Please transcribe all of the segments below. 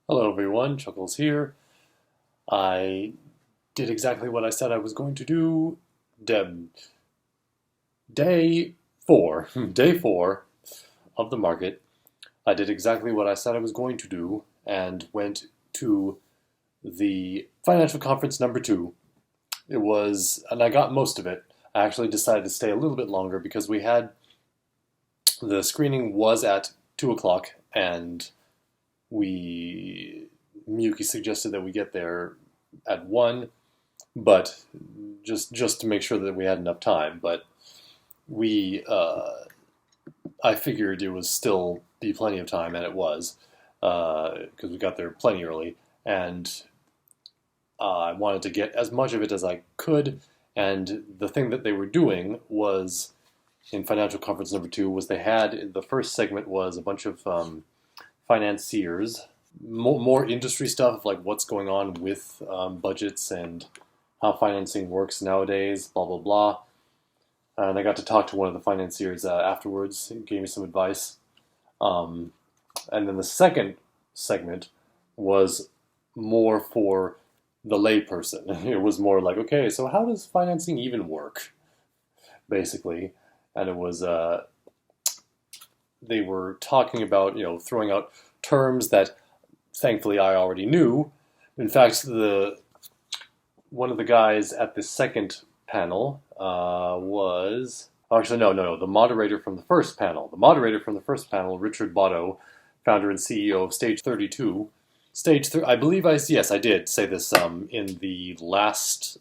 Hello everyone, Chuckles here. I did exactly what I said I was going to do. Dem Day 4, day 4 of the market. I did exactly what I said I was going to do and went to the financial conference number 2. And I got most of it. I actually decided to stay a little bit longer because the screening was at 2 o'clock and Miyuki suggested that we get there at 1, but just to make sure that we had enough time. But I figured it was still be plenty of time, and it was, because we got there plenty early, and I wanted to get as much of it as I could. And the thing that they were doing was, in financial conference number 2, was the first segment was a bunch of financiers, more industry stuff, like what's going on with budgets and how financing works nowadays, blah, blah, blah. And I got to talk to one of the financiers afterwards. He gave me some advice. And then the second segment was more for the layperson. It was more like, okay, so how does financing even work, basically? And it was they were talking about, throwing out terms that thankfully I already knew. In fact, one of the guys at the second panel was... Actually, no. The moderator from the first panel. The moderator from the first panel, Richard Botto, founder and CEO of Stage 32. I believe yes, I did say this in the last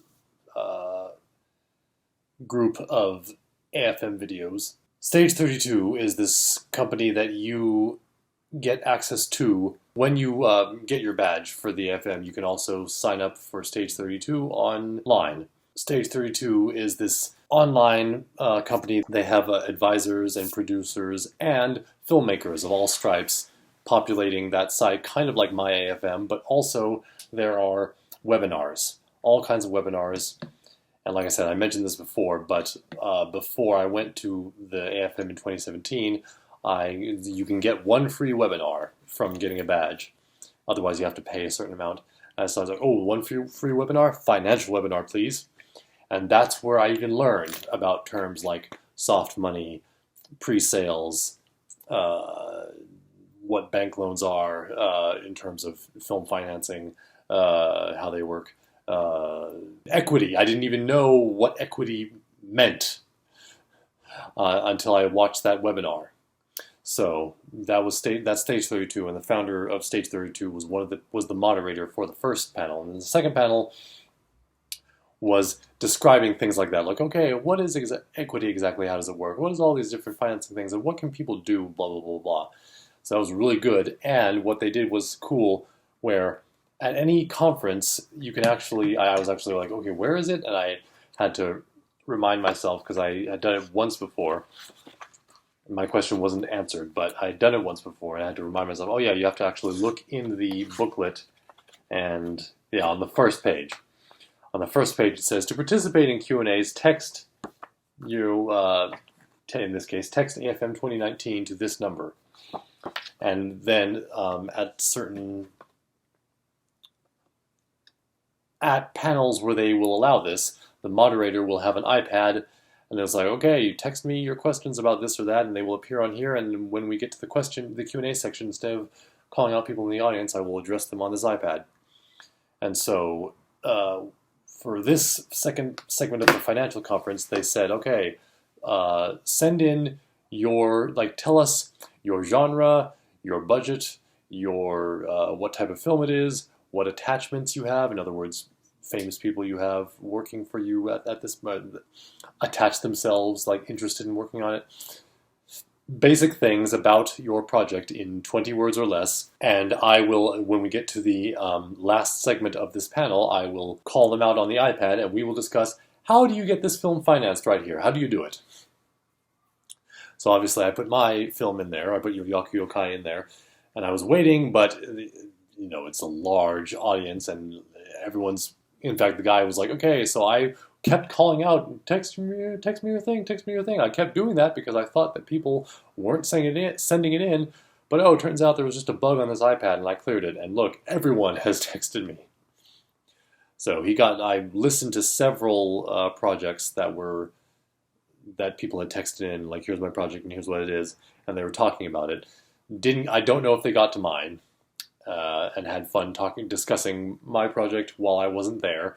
group of AFM videos. Stage 32 is this company that you get access to when you get your badge for the AFM. You can also sign up for Stage 32 online. Stage 32 is this online company. They have advisors and producers and filmmakers of all stripes populating that site, kind of like my AFM, but also there are webinars, all kinds of webinars. And like I said, I mentioned this before, but before I went to the AFM in 2017, you can get one free webinar from getting a badge. Otherwise, you have to pay a certain amount. And so I was like, oh, one free webinar? Financial webinar, please. And that's where I even learned about terms like soft money, pre-sales, what bank loans are in terms of film financing, how they work. Equity. I didn't even know what equity meant until I watched that webinar. So that's Stage 32, and the founder of Stage 32 was the moderator for the first panel, and the second panel was describing things like that, like, okay, what is equity exactly? How does it work? What is all these different financing things, and what can people do? Blah blah blah blah. So that was really good, and what they did was cool, where at any conference, I was actually like, okay, where is it? And I had to remind myself, because I had done it once before. My question wasn't answered, but I had done it once before, and I had to remind myself, oh yeah, you have to actually look in the booklet, and yeah, on the first page. On the first page it says, to participate in Q&As, in this case, text AFM 2019 to this number. And then at panels where they will allow this, the moderator will have an iPad, and it's like, okay, you text me your questions about this or that, and they will appear on here, and when we get to the Q&A section, instead of calling out people in the audience, I will address them on this iPad. And so, for this second segment of the financial conference, they said, okay, send in tell us your genre, your budget, what type of film it is, what attachments you have, in other words, famous people you have working for you at this moment, attach themselves, like interested in working on it. Basic things about your project in 20 words or less, and I will, when we get to the last segment of this panel, I will call them out on the iPad, and we will discuss, how do you get this film financed right here? How do you do it? So obviously I put my film in there, I put Yaku Yokai in there, and I was waiting, but it's a large audience, and everyone's, in fact, the guy was like, okay, so I kept calling out, text me your thing. I kept doing that because I thought that people weren't sending it in, But oh, it turns out there was just a bug on this iPad and I cleared it. And look, everyone has texted me. So I listened to several projects that people had texted in, like, here's my project and here's what it is, and they were talking about it. I don't know if they got to mine, and had fun discussing my project while I wasn't there.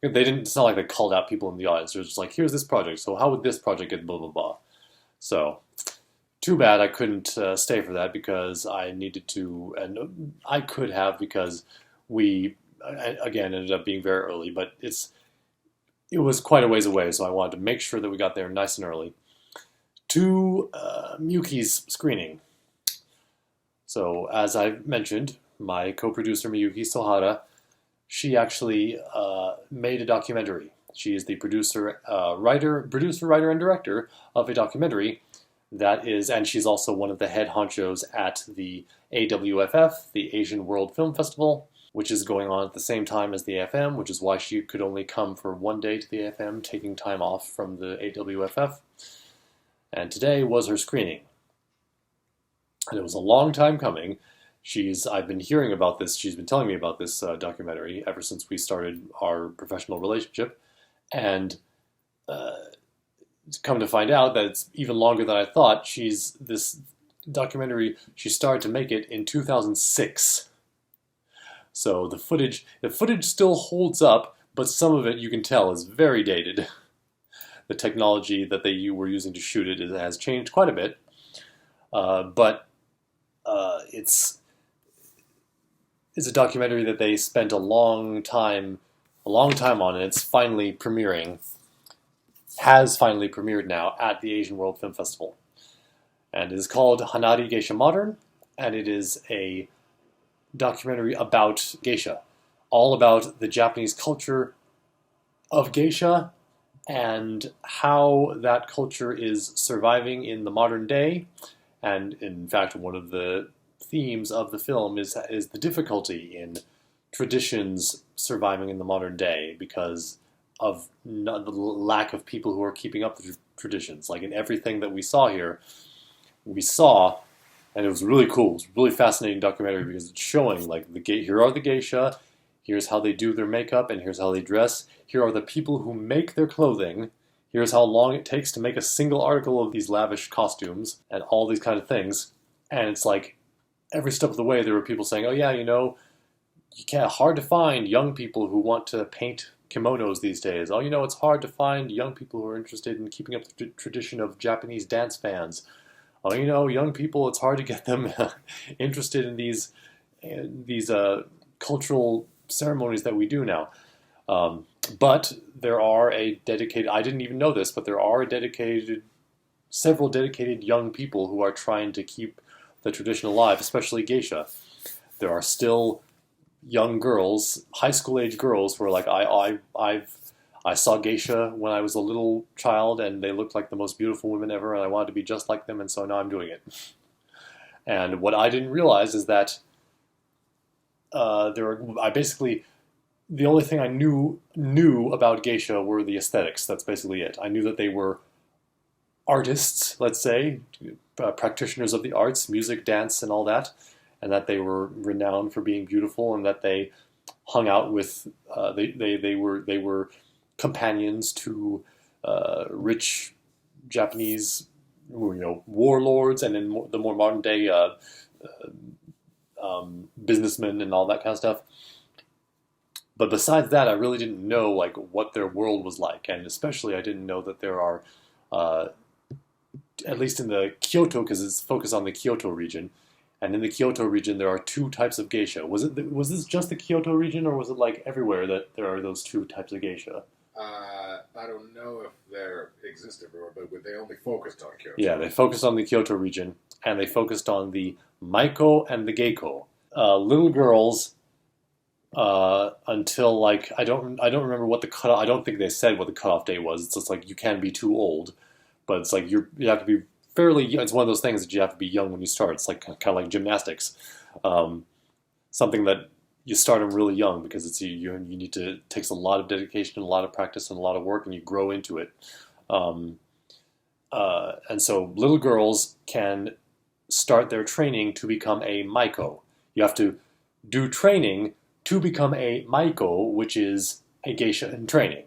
It's not like they called out people in the audience. It was just like, here's this project, so how would this project get blah, blah, blah. So, too bad I couldn't stay for that because I needed to, and I could have because we, again, ended up being very early, but it was quite a ways away, so I wanted to make sure that we got there nice and early to Miyuki's screening. So, as I mentioned, my co-producer Miyuki Sohara, she actually made a documentary. She is the producer, writer, and director of a documentary that is, and she's also one of the head honchos at the AWFF, the Asian World Film Festival, which is going on at the same time as the AFM, which is why she could only come for one day to the AFM, taking time off from the AWFF. And today was her screening. And it was a long time coming. I've been hearing about this, she's been telling me about this documentary ever since we started our professional relationship. And come to find out that it's even longer than I thought. This documentary, she started to make it in 2006. So the footage still holds up, but some of it you can tell is very dated. The technology that they were using to shoot it has changed quite a bit, but it's a documentary that they spent a long time on, and it's finally premiering. Has finally premiered now at the Asian World Film Festival, and it is called Hannari, Geisha Modern, and it is a documentary about geisha, all about the Japanese culture of geisha and how that culture is surviving in the modern day. And in fact, one of the themes of the film is the difficulty in traditions surviving in the modern day because of the lack of people who are keeping up the traditions. Like in everything that we saw here, and it was really cool. It was a really fascinating documentary because it's showing, like, here are the geisha, here's how they do their makeup, and here's how they dress. Here are the people who make their clothing. Here's how long it takes to make a single article of these lavish costumes and all these kind of things. And it's like, every step of the way there were people saying, oh yeah, hard to find young people who want to paint kimonos these days. Oh, it's hard to find young people who are interested in keeping up the tradition of Japanese dance bands. Oh, young people, it's hard to get them interested in these cultural ceremonies that we do now. But there are I didn't even know this, but there are several dedicated young people who are trying to keep the tradition alive, especially geisha. There are still young girls, high school age girls, who are like, I saw geisha when I was a little child, and they looked like the most beautiful women ever, and I wanted to be just like them, and so now I'm doing it. And what I didn't realize is that the only thing I knew about geisha were the aesthetics. That's basically it. I knew that they were artists, let's say, practitioners of the arts, music, dance, and all that, and that they were renowned for being beautiful, and that they hung out with they were companions to rich Japanese warlords, and in the more modern day businessmen and all that kind of stuff. But besides that, I really didn't know like what their world was like, and especially I didn't know that there are, at least in the Kyoto, because it's focused on the Kyoto region, and in the Kyoto region there are two types of geisha. Was this just the Kyoto region, or was it like everywhere that there are those two types of geisha? I don't know if they're exist everywhere, but they only focused on Kyoto. Yeah, they focused on the Kyoto region, and they focused on the Maiko and the Geiko. Little girls, until like I don't remember what the cutoff. I don't think they said what the cutoff date was. It's just like you can't be too old, but it's like you have to be fairly. It's one of those things that you have to be young when you start. It's like kind of like gymnastics, something that you start them really young because it's you need to. It takes a lot of dedication, and a lot of practice, and a lot of work, and you grow into it. And so little girls can start their training to become a maiko. You have to do training to become a maiko, which is a geisha in training.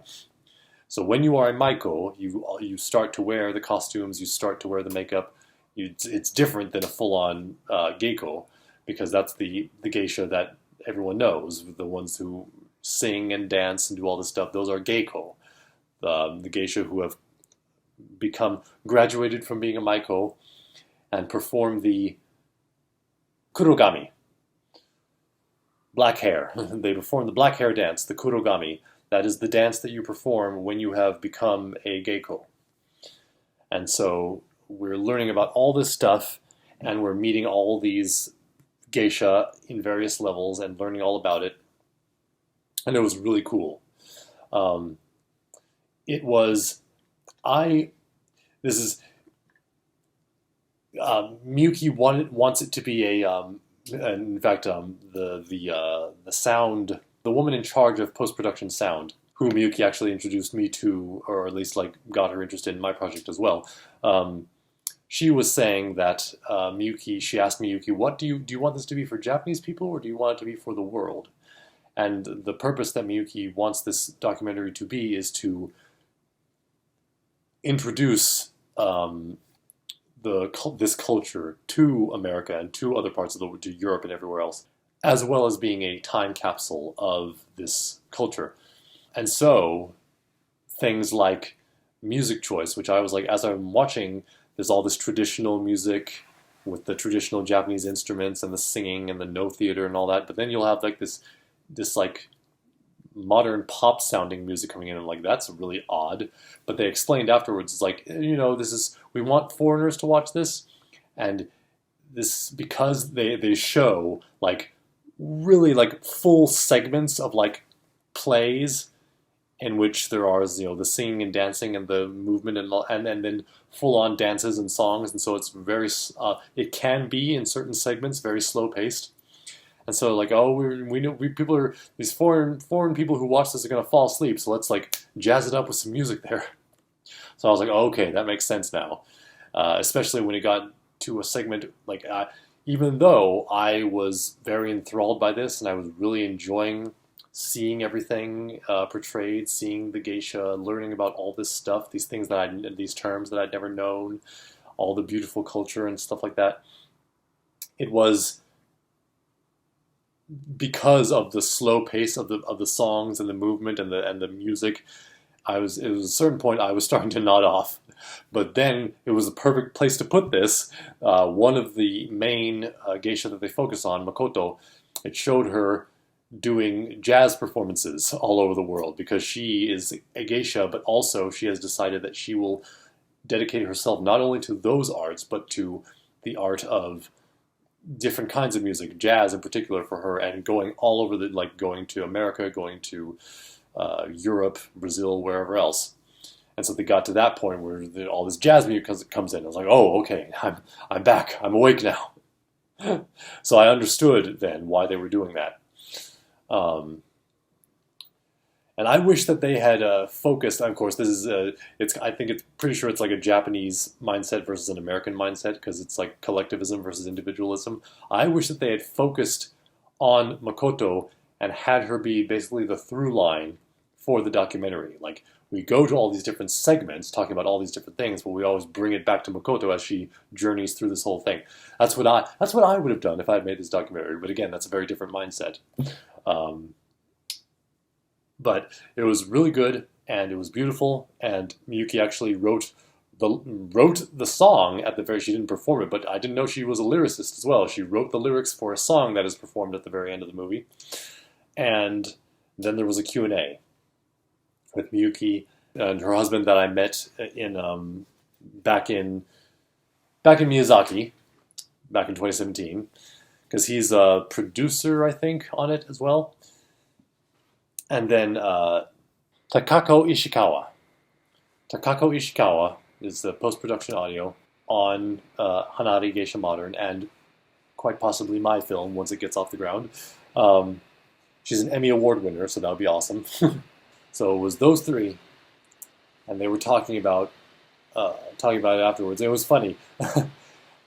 So when you are a maiko, you start to wear the costumes, you start to wear the makeup. It's different than a full-on geiko, because that's the geisha that everyone knows, the ones who sing and dance and do all this stuff. Those are geiko, the geisha who have graduated from being a maiko and perform the kurogami, black hair. They perform the black hair dance, the kurogami. That is the dance that you perform when you have become a geiko. And so we're learning about all this stuff, and we're meeting all these geisha in various levels and learning all about it. And it was really cool. It was, Miyuki wants it to be in fact, the sound, the woman in charge of post-production sound, who Miyuki actually introduced me to, or at least like got her interested in my project as well. She was saying that she asked Miyuki, "What do you want this to be for Japanese people, or do you want it to be for the world?" And the purpose that Miyuki wants this documentary to be is to introduce this culture to America and to other parts of the world, to Europe and everywhere else, as well as being a time capsule of this culture. And so things like music choice, which I was like, as I'm watching, there's all this traditional music with the traditional Japanese instruments and the singing and the no theater and all that, but then you'll have like this like modern pop sounding music coming in, and like, that's really odd. But they explained afterwards, it's like, we want foreigners to watch this, and this, because they show like really like full segments of like plays in which there are the singing and dancing and the movement and then full on dances and songs, and so it's very it can be in certain segments very slow paced. And so like, oh, we know people are, these foreign people who watch this are gonna fall asleep, so let's like jazz it up with some music there. So I was like, oh, okay, that makes sense now. Especially when it got to a segment like, even though I was very enthralled by this and I was really enjoying seeing everything portrayed, seeing the geisha, learning about all this stuff, these terms that I'd never known, all the beautiful culture and stuff like that. It was because of the slow pace of the songs and the movement and the music. It was a certain point I was starting to nod off, but then it was the perfect place to put this. One of the main geisha that they focus on, Makoto, it showed her doing jazz performances all over the world, because she is a geisha, but also she has decided that she will dedicate herself not only to those arts, but to the art of different kinds of music, jazz in particular for her, and going all over going to America, going to Europe, Brazil, wherever else. And so they got to that point where all this jazz music comes in. I was like, oh, okay, I'm back, I'm awake now. So I understood then why they were doing that. And I wish that they had focused. Of course, this is I think it's pretty sure it's like a Japanese mindset versus an American mindset, because it's like collectivism versus individualism. I wish that they had focused on Makoto and had her be basically the through line for the documentary. Like, we go to all these different segments talking about all these different things, but we always bring it back to Makoto as she journeys through this whole thing. That's what I would have done if I had made this documentary. But again, that's a very different mindset. But it was really good, and it was beautiful, and Miyuki actually wrote the song at the very. She didn't perform it, but I didn't know she was a lyricist as well. She wrote the lyrics for a song that is performed at the very end of the movie. And then there was a Q&A with Miyuki and her husband that I met back in Miyazaki, back in 2017, because he's a producer, I think, on it as well. And then Takako Ishikawa. Takako Ishikawa is the post-production audio on Hannari, Geisha Modern, and quite possibly my film once it gets off the ground. She's an Emmy Award winner, so that would be awesome. So it was those three, and they were talking about it afterwards. It was funny.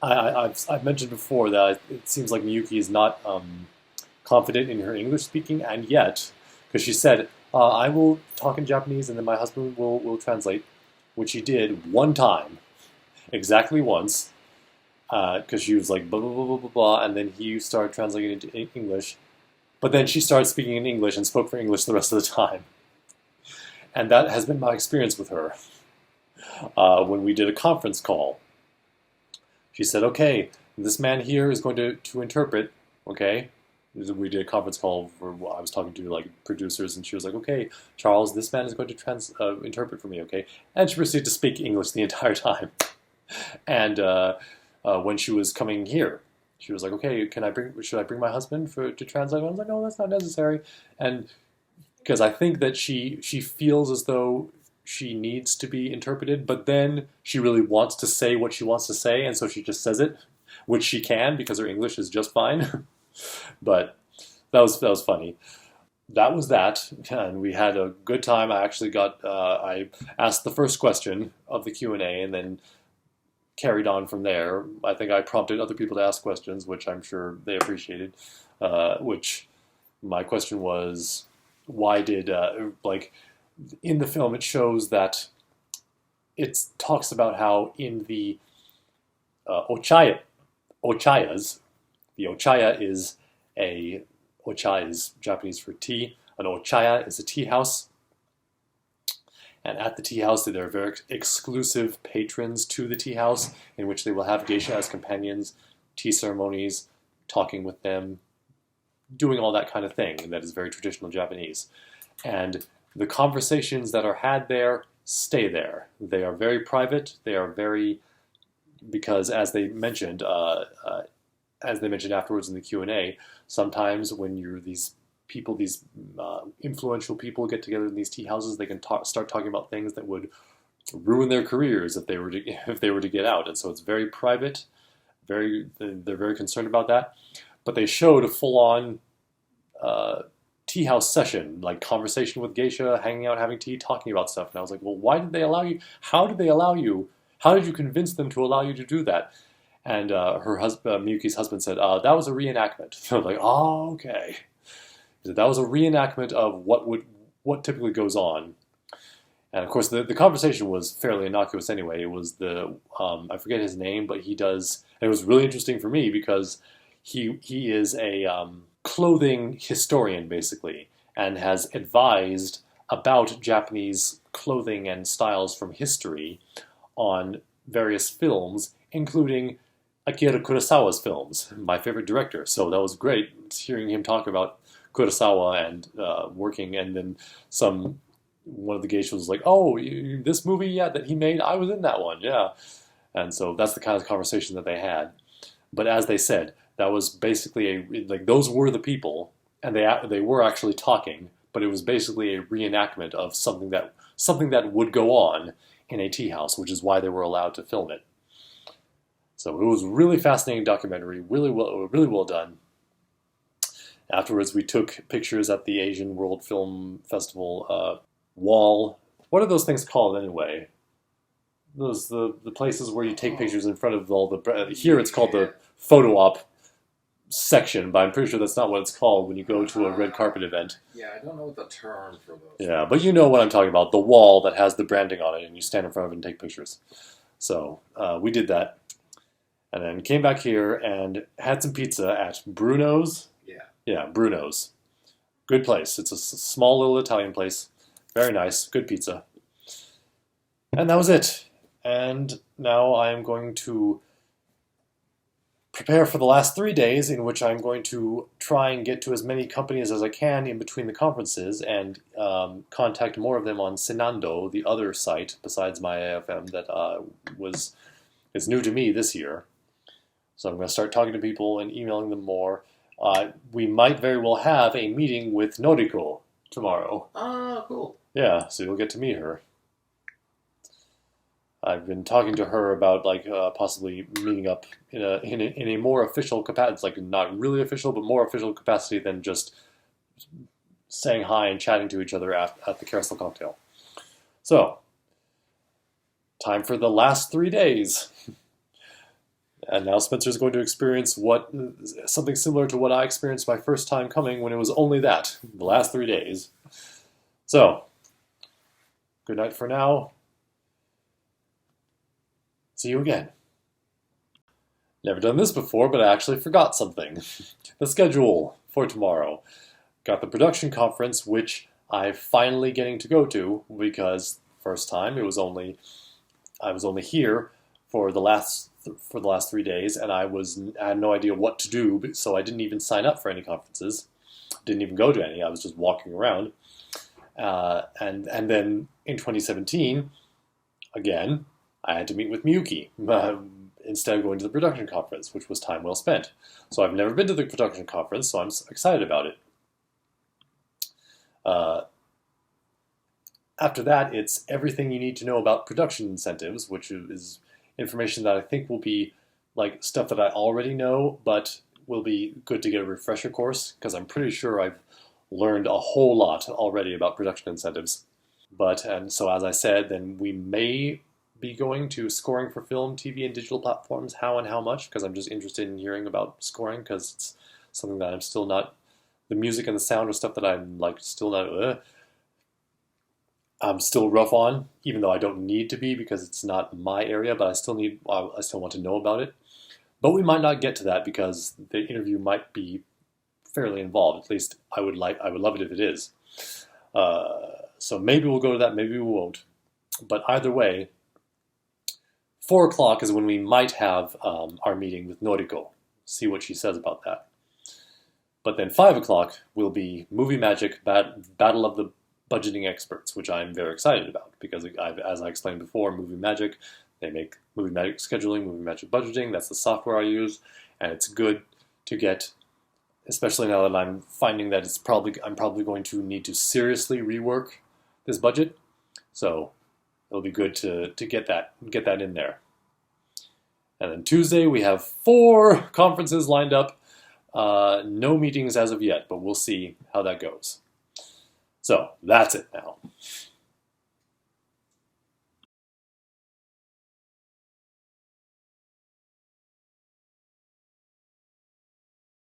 I've mentioned before that it seems like Miyuki is not confident in her English speaking, and yet, because she said, I will talk in Japanese and then my husband will translate, which he did one time, exactly once, because she was like, blah, blah, blah, blah, blah, blah, and then he started translating it into English. But then she started speaking in English and spoke for English the rest of the time. And that has been my experience with her. When we did a conference call, she said, okay, this man here is going to interpret, okay? We did a conference call where I was talking to like producers, and she was like, okay, Charles, this man is going to interpret for me, okay? And she proceeded to speak English the entire time. And when she was coming here, she was like, okay, should I bring my husband to translate? And I was like, no, that's not necessary. And because I think that she feels as though she needs to be interpreted, but then she really wants to say what she wants to say, and so she just says it, which she can because her English is just fine. But that was funny. That was that, and we had a good time. I actually I asked the first question of the Q&A, and then carried on from there. I think I prompted other people to ask questions, which I'm sure they appreciated. Which my question was, why did in the film it shows that it talks about how in the ochayas, the ochaya is ochaya is Japanese for tea. An ochaya is a tea house. And at the tea house, there are very exclusive patrons to the tea house, in which they will have geisha as companions, tea ceremonies, talking with them, doing all that kind of thing. And that is very traditional Japanese. And the conversations that are had there stay there. They are very private. They are very, because as they mentioned afterwards in the Q&A, sometimes when you're these influential people get together in these tea houses, they can start talking about things that would ruin their careers if they were to get out. And so it's very private. They're very concerned about that. But they showed a full-on tea house session, like conversation with geisha, hanging out, having tea, talking about stuff. And I was like, well, why did they allow you? How did they allow you? How did you convince them to allow you to do that? And her husband, Miyuki's husband, said, that was a reenactment. I was like, oh, okay. That was a reenactment of what typically goes on. And of course, the conversation was fairly innocuous anyway. It was I forget his name, but he does. And it was really interesting for me because he is a clothing historian basically, and has advised about Japanese clothing and styles from history on various films, including Akira Kurosawa's films, my favorite director. So that was great hearing him talk about Kurosawa and working, and then one of the geishas was like, oh, this movie, yeah, that he made, I was in that one, yeah. And so that's the kind of conversation that they had. But as they said, that was basically those were the people, and they were actually talking, but it was basically a reenactment of something that would go on in a tea house, which is why they were allowed to film it. So it was a really fascinating documentary, really well done. Afterwards, we took pictures at the Asian World Film Festival wall. What are those things called anyway? Those the places where you take pictures in front of all the. Here it's called the photo op section, but I'm pretty sure that's not what it's called when you go to a red carpet event. Yeah, I don't know what the term for those. Yeah, but you know what I'm talking about. The wall that has the branding on it, and you stand in front of it and take pictures. So we did that, and then came back here and had some pizza at Bruno's. Yeah, Bruno's. Good place. It's a small little Italian place. Very nice. Good pizza. And that was it. And now I am going to prepare for the last 3 days, in which I'm going to try and get to as many companies as I can in between the conferences, and contact more of them on Senando, the other site besides my AFM that is new to me this year. So I'm going to start talking to people and emailing them more. We might very well have a meeting with Noriko tomorrow. Oh, cool. Yeah, so you'll get to meet her. I've been talking to her about possibly meeting up in a more official capacity. It's like not really official, but more official capacity than just saying hi and chatting to each other at the Carousel Cocktail. So, time for the last 3 days. And now Spencer's going to experience something similar to what I experienced my first time coming when it was only that, the last 3 days. So, good night for now. See you again. Never done this before, but I actually forgot something. The schedule for tomorrow. Got the production conference, which I'm finally getting to go to because first time I was only here for the last 3 days, and I had no idea what to do, so I didn't even sign up for any conferences. Didn't even go to any. I was just walking around. And then in 2017, again, I had to meet with Miyuki instead of going to the production conference, which was time well spent. So I've never been to the production conference, so I'm excited about it. After that, it's everything you need to know about production incentives, which is information that I think will be like stuff that I already know, but will be good to get a refresher course, because I'm pretty sure I've learned a whole lot already about production incentives. And so as I said, then we may be going to scoring for film, TV, and digital platforms, how and how much, because I'm just interested in hearing about scoring, because it's something that I'm still not, the music and the sound are stuff that I'm like still not, I'm still rough on, even though I don't need to be because it's not my area, but I still want to know about it. But we might not get to that because the interview might be fairly involved. At least I would love it if it is. So maybe we'll go to that, maybe we won't. But either way, 4 o'clock is when we might have our meeting with Noriko. See what she says about that. But then 5 o'clock will be Movie Magic Battle of the Budgeting Experts, which I'm very excited about because, as I explained before, Movie Magic, they make Movie Magic Scheduling, Movie Magic Budgeting. That's the software I use, and it's good to get, especially now that I'm finding that I'm probably going to need to seriously rework this budget. So it'll be good to get that in there. And then Tuesday we have 4 conferences lined up. No meetings as of yet, but we'll see how that goes. So that's it now.